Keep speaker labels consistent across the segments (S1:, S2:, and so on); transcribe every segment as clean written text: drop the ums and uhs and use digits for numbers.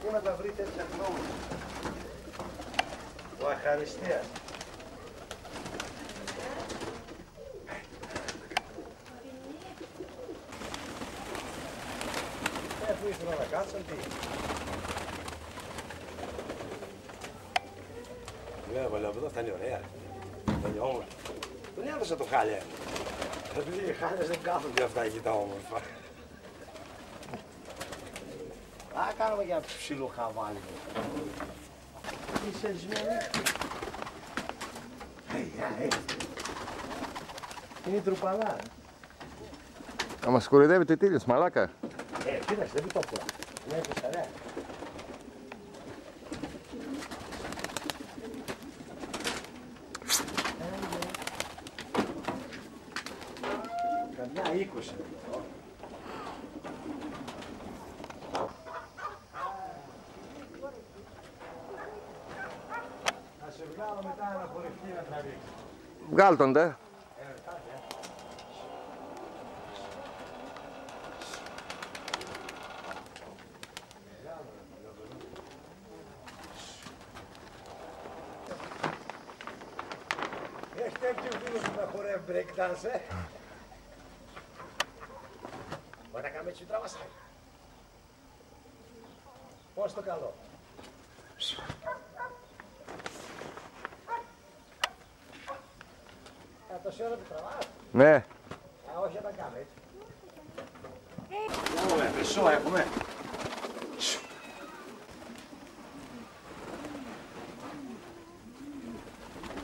S1: Πού να τα βρει τέτοια γνώμη. Ο Αχαριστίας. Πού ήθελα να κάτσω, τι. Βέβαια, παλαιό εδώ φτάνει ωραία. Φτάνει όμορφα. Τον έδωσα το χάλια. Επειδή οι χάλιες δεν κάθονται αυτά εκεί τα όμορφα. Α, κάνουμε για ψηλό χαβάλι. Είσαι σμένη. Είναι τρουπαλά.
S2: Να μας κοροϊδεύει το τίλιος, μαλάκα.
S1: Κοίταξε, δεν το πω. Ναι, ποσαρέα. Καμιά 20. Θα σε βγάλω μετά ένα χορευτή να τραβήξει.
S2: Βγάλ' τον, δε.
S1: Έχει τέτοιο φίλο που να χορεύει break dance, Μπορεί να κάνουμε έτσι τραβασάκι. Πώς το καλό. Τόση ώρα το τραβάς.
S2: Ναι.
S1: Α, όχι, δεν κάνω έτσι. Έχουμε, μισό έχουμε.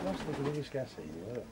S1: Πώς το κλειδίς και άσε, ωραία.